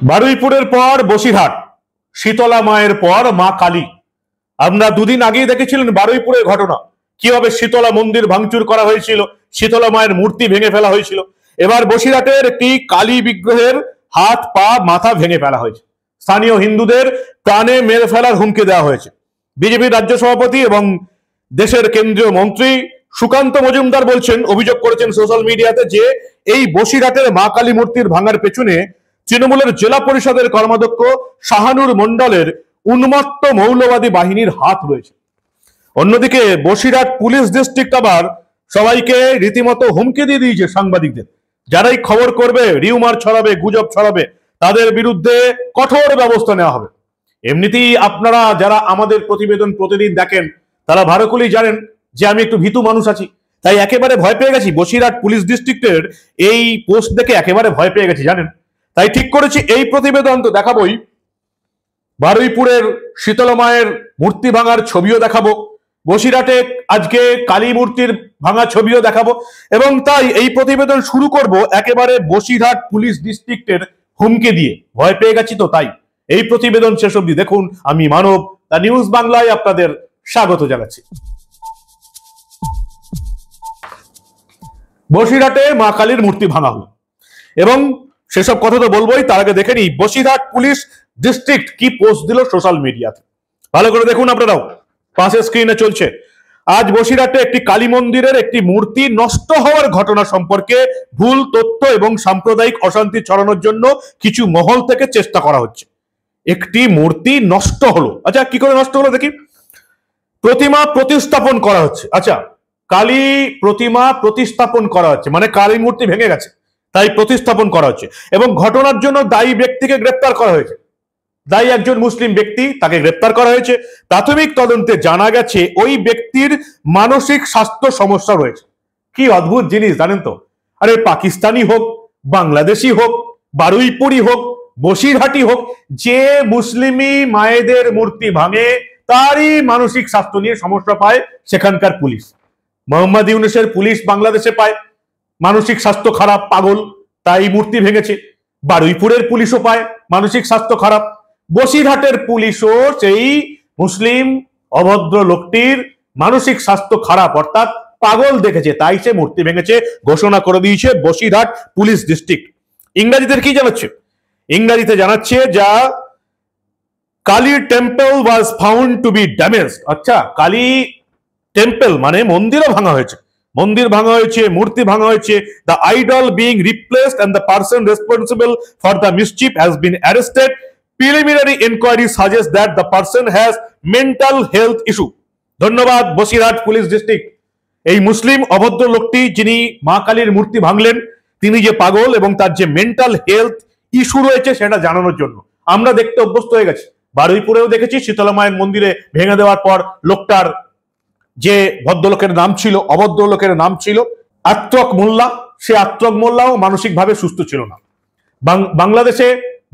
বারুইপুরের পর বসিরহাট, শীতলা মায়ের পর মা কালী। আমরা দুদিন আগেই দেখেছিলেন বারুইপুরের ঘটনা, কিভাবে শীতলা মন্দির ভাঙচুর করা হয়েছিল, শীতলা মায়ের মূর্তি ভেঙে ফেলা হয়েছিল। এবার বসিরহাটের একটি কালী বিগ্রহের হাত পা মাথা ভেঙে ফেলা হয়েছে। স্থানীয় হিন্দুদের প্রাণে মেরে ফেলার হুমকি দেওয়া হয়েছে। বিজেপির রাজ্য সভাপতি এবং দেশের কেন্দ্রীয় মন্ত্রী সুকান্ত মজুমদার বলছেন, অভিযোগ করেছেন সোশ্যাল মিডিয়াতে যে এই বসিরহাটের মা কালী মূর্তির ভাঙার পেছনে তৃণমূলের জেলা পরিষদের কর্মাধ্যক্ষ শাহানুর মন্ডলের উন্মত্ত মৌলবাদী বাহিনীর হাত রয়েছে। অন্যদিকে বসিরহাট পুলিশ ডিস্ট্রিক্ট আবার সবাইকে রীতিমতো হুমকি দিয়ে দিয়েছে সাংবাদিকদের, যারাই খবর করবে, রিউমার ছড়াবে, গুজব ছড়াবে, তাদের বিরুদ্ধে কঠোর ব্যবস্থা নেওয়া হবে। এমনিতেই আপনারা যারা আমাদের প্রতিবেদন প্রতিদিন দেখেন তারা ভালো করেই জানেন যে আমি একটু ভীতু মানুষ আছি, তাই একেবারে ভয় পেয়ে গেছি। বসিরহাট পুলিশ ডিস্ট্রিক্টের এই পোস্ট দেখে একেবারে ভয় পেয়ে গেছি জানেন। তাই ঠিক করেছি এই প্রতিবেদন তো দেখাবোই, বারুইপুরের শীতলা মায়ের মূর্তি ভাঙার ছবিও দেখাবো, বসিরহাটে আজকে কালী মূর্তির ভাঙা ছবিও দেখাবো, এবং তাই এই প্রতিবেদন শুরু করব একেবারে বসিরহাট পুলিশ ডিস্ট্রিক্টের হুমকি দিয়ে। ভয় পেয়ে গেছি তো তাই এই প্রতিবেদন শেষ অবধি দেখুন। আমি মানব, দ্য নিউজ বাংলায় আপনাদের স্বাগত জানাচ্ছি। বসিরহাটে মা কালীর মূর্তি ভাঙা হলো এবং সেসব কথা তো বলবোই, তার আগে দেখে নিই বসিরহাট পুলিশ ডিস্ট্রিক্ট কি পোস্ট দিল সোশ্যাল মিডিয়াতে। ভালো করে দেখুন আপনারাও, পাশে স্ক্রিনে চলছে। আজ বসিরহাটে একটি কালী মন্দিরের একটি মূর্তি নষ্ট হওয়ার ঘটনা সম্পর্কে ভুল তথ্য এবং সাম্প্রদায়িক অশান্তি ছড়ানোর জন্য কিছু মহল থেকে চেষ্টা করা হচ্ছে। একটি মূর্তি নষ্ট হলো, আচ্ছা কি করে নষ্ট হলো দেখি। প্রতিমা প্রতিস্থাপন করা হচ্ছে, আচ্ছা কালী প্রতিমা প্রতিস্থাপন করা হচ্ছে মানে কালী মূর্তি ভেঙে গেছে তাই প্রতিস্থাপন করা হচ্ছে, এবং ঘটনার জন্য দায়ী ব্যক্তিকে গ্রেপ্তার করা হয়েছে। দায়ী একজন মুসলিম ব্যক্তি, তাকে গ্রেপ্তার করা হয়েছে। প্রাথমিক তদন্তে জানা গেছে ওই ব্যক্তির মানসিক স্বাস্থ্য সমস্যা রয়েছে। কি অদ্ভুত জিনিস জানেন তো, আরে পাকিস্তানি হোক, বাংলাদেশি হোক, বারুইপুরি হোক, বসিরহাটি হোক, যে মুসলিমি মায়েদের মূর্তি ভাঙে তারই মানসিক স্বাস্থ্য নিয়ে সমস্যা পায় সেখানকার পুলিশ। মোহাম্মদ ইউনূসের পুলিশ বাংলাদেশে পায় মানসিক স্বাস্থ্য খারাপ, পাগল, তাই মূর্তি ভেঙেছে। বারুইপুরের পুলিশও পায় মানসিক স্বাস্থ্য খারাপ, বসিরহাটের পুলিশও সেই মুসলিম অভদ্র লোকটির মানসিক স্বাস্থ্য খারাপ অর্থাৎ পাগল দেখেছে, তাই সে মূর্তি ভেঙেছে ঘোষণা করে দিয়েছে বসিরহাট পুলিশ ডিস্ট্রিক্ট। ইংরেজিতে কি জানাচ্ছে? ইংরেজিতে জানাচ্ছে যা Kali temple was found to be damaged. আচ্ছা, কালী টেম্পল মানে মন্দিরও ভাঙা হয়েছে, মন্দির ভাঙা হয়েছে, মূর্তি ভাঙা হয়েছে। The idol being replaced and the person responsible for the mischief has been arrested. Preliminary inquiry suggest that the person has mental health issue. ধন্যবাদ বসিরহাট পুলিশ ডিস্ট্রিক্ট। এই মুসলিম অভদ্র লোকটি যিনি মা কালীর মূর্তি ভাঙলেন, তিনি যে পাগল এবং তার যে মেন্টাল হেলথ ইস্যু রয়েছে সেটা জানানোর জন্য। আমরা দেখতে অভ্যস্ত হয়ে গেছি, বারুইপুরেও দেখেছি শীতলা মায়ের মন্দিরে ভেঙে দেওয়ার পর লোকটার যে ভদ্রলোকের নাম ছিল, অভদ্র লোকের নাম ছিল আত্রক মোল্লা, সে আত্রক মোল্লাও মানসিকভাবে সুস্থ ছিল না। বাংলাদেশে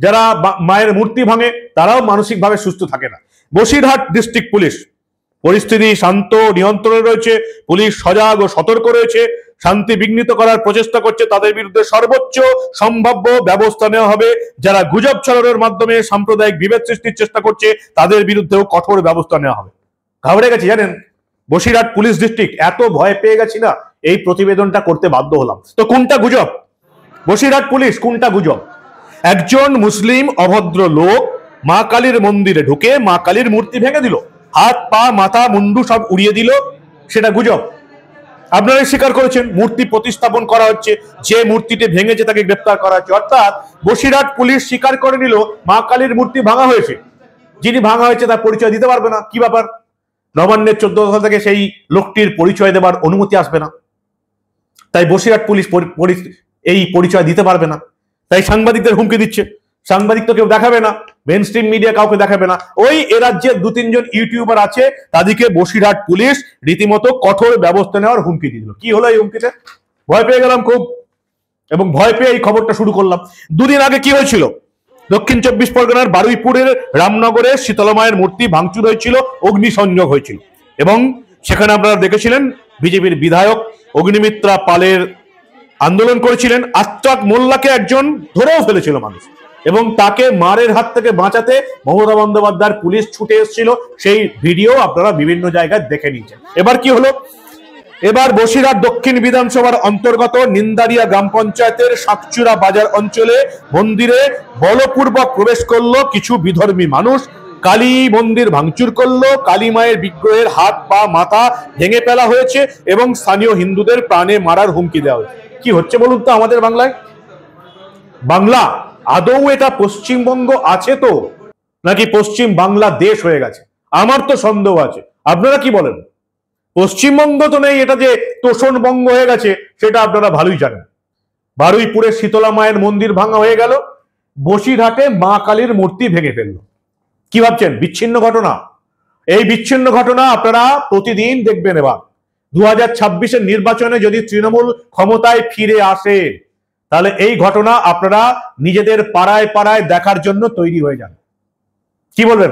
যারা মায়ের মূর্তি ভাঙে তারাও মানসিকভাবে সুস্থ থাকে না। বসিরহাট ডিস্ট্রিক্ট পুলিশ পরিস্থিতি শান্ত নিয়ন্ত্রণে রয়েছে, পুলিশ সজাগ ও সতর্ক রয়েছে, শান্তি বিঘ্নিত করার প্রচেষ্টা করছে তাদের বিরুদ্ধে সর্বোচ্চ সম্ভাব্য ব্যবস্থা নেওয়া হবে। যারা গুজব ছড়ানোর মাধ্যমে সাম্প্রদায়িক বিভেদ সৃষ্টির চেষ্টা করছে তাদের বিরুদ্ধেও কঠোর ব্যবস্থা নেওয়া হবে। ঘাবড়ে গেছি জানেন বসিরহাট পুলিশ ডিস্ট্রিক্ট, এত ভয় পেয়ে গেছি না এই প্রতিবেদনটা করতে বাধ্য হলাম। তো কোনটা গুজব? বসিরহাট পুলিশ কোনটা গুজব? একজন মুসলিম অভদ্র লোক মা কালীর মন্দিরে ঢুকে মা কালীর মূর্তি ভেঙে দিল, হাত পা মাথা মুন্ডু সব উড়িয়ে দিল, সেটা গুজব। আপনারা স্বীকার করেছেন মূর্তি প্রতিস্থাপন করা হচ্ছে, যে মূর্তিটি ভেঙেছে তাকে গ্রেপ্তার করা হচ্ছে। অর্থাৎ বসিরহাট পুলিশ স্বীকার করে নিল মা কালীর মূর্তি ভাঙা হয়েছে, যিনি ভাঙা হয়েছে তার পরিচয় দিতে পারবে না। কি ব্যাপার? নবান্নের 14 দফা থেকে সেই লোকটির পরিচয় দেবার অনুমতি আসবে না, তাই বসিরহাট পুলিশ এই পরিচয় দিতে পারবে না, তাই সাংবাদিকদের হুমকি দিচ্ছে। সাংবাদিক তো কেউ দেখাবে না, মেন স্ট্রিম মিডিয়া কাউকে দেখাবে না। ওই এ রাজ্যের 2-3 জন ইউটিউবার আছে, তাদেরকে বসিরহাট পুলিশ রীতিমতো কঠোর ব্যবস্থা নেওয়ার হুমকি দিল। কি হলো এই হুমকিতে? ভয় পেয়ে গেলাম খুব, এবং ভয় পেয়ে এই খবরটা শুরু করলাম। দুদিন আগে কি হয়েছিল? দক্ষিণ 24 পরগনার বারুইপুরের রামনগরে শীতলা মায়ের মূর্তি ভাঙচুর হয়েছিল, অগ্নিসংযোগ হয়েছিল, এবং সেখানে আপনারা দেখেছিলেন বিজেপির বিধায়ক অগ্নিমিত্রা পালের আন্দোলন করেছিলেন। আশরাফ মোল্লাকে একজন ধরেও ফেলেছিল মানুষ, এবং তাকে মারের হাত থেকে বাঁচাতে মমতা বন্দ্যোপাধ্যায়ের পুলিশ ছুটে এসেছিল। সেই ভিডিও আপনারা বিভিন্ন জায়গায় দেখে নিয়েছেন। এবার কি হলো? এবার বসিরহাট দক্ষিণ বিধানসভার অন্তর্গত নিন্দারিয়া গ্রাম পঞ্চায়েতের সাকচুরা বাজার অঞ্চলে মন্দিরে বলপূর্বক প্রবেশ করলো কিছু বিধর্মী মানুষ। কালী মন্দির ভাঙচুর করলো, কালী মায়ের বিগ্রহের হাত পা মাথা ভেঙে ফেলা হয়েছে, এবং স্থানীয় হিন্দুদের প্রাণে মারার হুমকি দেওয়া হয়েছে। কি হচ্ছে বলুন তো আমাদের বাংলায়? বাংলা আদৌ এটা পশ্চিমবঙ্গ আছে তো, নাকি পশ্চিম বাংলাদেশ হয়ে গেছে? আমার তো সন্দেহ আছে। আপনারা কি বলেন? পশ্চিমবঙ্গ তো নেই, এটা যে তোষণবঙ্গ হয়ে গেছে সেটা আপনারা ভালোই জানেন। বারুইপুরে শীতলা মায়ের মন্দির ভাঙা হয়ে গেল, বসিরহাটে মা কালীর মূর্তি ভেঙে ফেললো। কি ভাবছেন বিচ্ছিন্ন ঘটনা? এই বিচ্ছিন্ন ঘটনা আপনারা প্রতিদিন দেখবেন। এবার 2026-এর নির্বাচনে যদি তৃণমূল ক্ষমতায় ফিরে আসে, তাহলে এই ঘটনা আপনারা নিজেদের পাড়ায় পাড়ায় দেখার জন্য তৈরি হয়ে যান। কি বলবেন?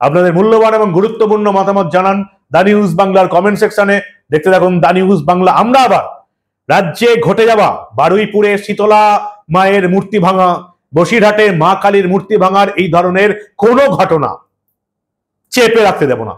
আপনাদের মূল্যবান এবং গুরুত্বপূর্ণ মতামত জানান দা নিউজ বাংলার কমেন্ট সেকশনে। দেখতে থাকুন দা নিউজ বাংলা। আমরা আবার রাজ্যে ঘটে যাওয়া বারুইপুরে শীতলা মায়ের মূর্তি ভাঙা, বসিরহাটে মা কালীর মূর্তি ভাঙার এই ধরনের কোনো ঘটনা চেপে রাখতে দেব না।